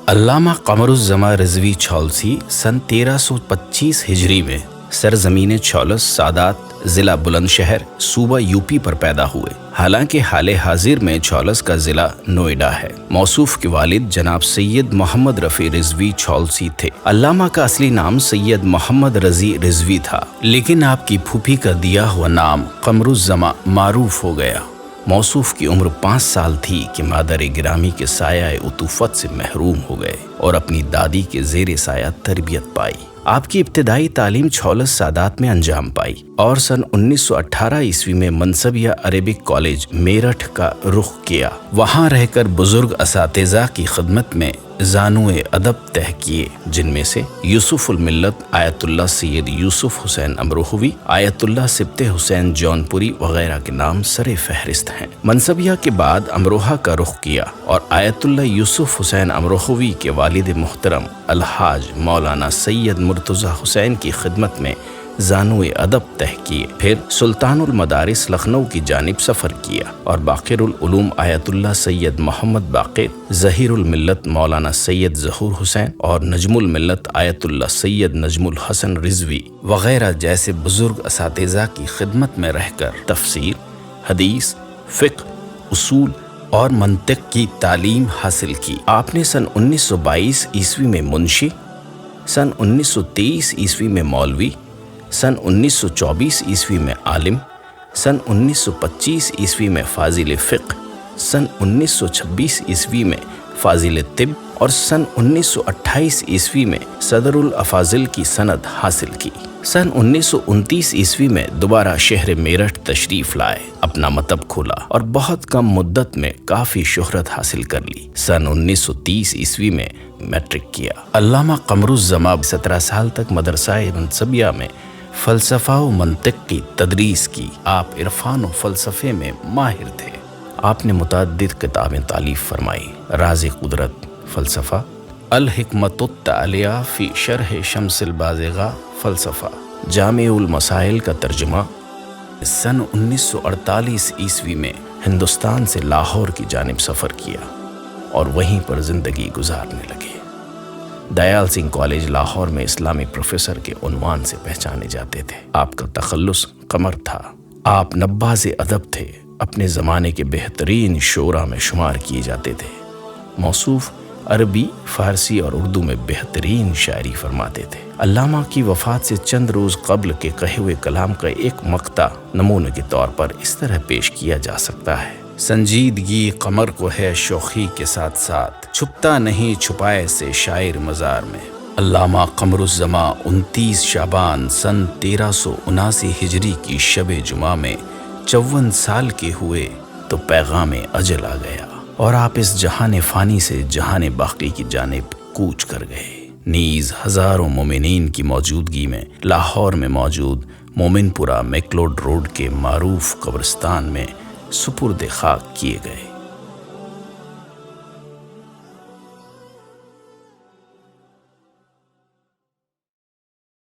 علامہ قمر الزما رضوی چھولسی سن 1325 ہجری میں سرزمین چھولس سادات ضلع بلند شہر صوبہ یوپی پر پیدا ہوئے، حالانکہ حال حاضر میں چھولس کا ضلع نوئیڈا ہے۔ موصوف کے والد جناب سید محمد رفیع رضوی چھولسی تھے۔ علامہ کا اصلی نام سید محمد رضی رضوی تھا، لیکن آپ کی پھوپھی کا دیا ہوا نام قمر الزما معروف ہو گیا۔ موصوف کی عمر 5 سال تھی کہ مادر گرامی کے سایہ عطوفت سے محروم ہو گئے اور اپنی دادی کے زیر سایہ تربیت پائی۔ آپ کی ابتدائی تعلیم چھولس سادات میں انجام پائی اور سن 1918 عیسوی میں منصبیہ عربک کالج میرٹھ کا رخ کیا۔ وہاں رہ کر بزرگ اساتذہ کی خدمت میں زانو ادب طے کیے، جن میں سے یوسف الملت آیت اللہ سید یوسف حسین امروہوی، آیت اللہ سبط حسین جونپوری وغیرہ کے نام سر فہرست ہیں۔ منصبیہ کے بعد امروہہ کا رخ کیا اور آیت اللہ یوسف حسین امروہوی کے والد محترم الحاج مولانا سید مرتضی حسین کی خدمت میں زانو ادب طے کیے۔ پھر سلطان المدارس لکھنؤ کی جانب سفر کیا اور باقر العلوم آیت اللہ سید محمد باقر، ظہیر الملت مولانا سید ظہور حسین اور نجم الملت آیت اللہ سید نجم الحسن رضوی وغیرہ جیسے بزرگ اساتذہ کی خدمت میں رہ کر تفسیر، حدیث، فقہ، اصول اور منطق کی تعلیم حاصل کی۔ آپ نے سن 1922 عیسوی میں منشی، سن 1923 عیسوی میں مولوی، سن 1924 عیسوی میں عالم، سن 1925 عیسوی میں فاضل فقہ، سن 1926 عیسوی میں فاضل طب اور سن 1928 عیسوی میں صدر الافاضل کی سند حاصل کی۔ سن 1929 عیسوی میں دوبارہ شہر میرٹھ تشریف لائے، اپنا مکتب کھولا اور بہت کم مدت میں کافی شہرت حاصل کر لی۔ سن 1930 عیسوی میں میٹرک کیا۔ علامہ قمر الزما 17 سال تک مدرسہ منصبیہ میں فلسفہ و منطق کی تدریس کی۔ آپ عرفان و فلسفے میں ماہر تھے۔ آپ نے متعدد کتابیں تالیف فرمائی: راز قدرت فلسفہ، الحکمۃ التعالیہ فی شرح شمس البازغہ فلسفہ، جامع المسائل کا ترجمہ۔ سن 1948 عیسوی میں ہندوستان سے لاہور کی جانب سفر کیا اور وہیں پر زندگی گزارنے لگے۔ دیال سنگھ کالج لاہور میں اسلامی پروفیسر کے عنوان سے پہچانے جاتے تھے۔ آپ کا تخلص قمر تھا۔ آپ نباز ادب تھے، اپنے زمانے کے بہترین شعراء میں شمار کیے جاتے تھے۔ موصوف عربی، فارسی اور اردو میں بہترین شاعری فرماتے تھے۔ علامہ کی وفات سے چند روز قبل کے کہے ہوئے کلام کا ایک مقطع نمونے کے طور پر اس طرح پیش کیا جا سکتا ہے: سنجیدگی قمر کو ہے شوخی کے ساتھ ساتھ، چھپتا نہیں چھپائے سے شاعر مزار میں۔ علامہ قمر الزما 29 شعبان سن 1379 ہجری کی شب جمعہ میں 54 سال کے ہوئے تو پیغام اجل آ گیا اور آپ اس جہان فانی سے جہان باقی کی جانب کوچ کر گئے۔ نیز ہزاروں مومنین کی موجودگی میں لاہور میں موجود مومن پورہ میکلوڈ روڈ کے معروف قبرستان میں سپرد خاک کیے گئے۔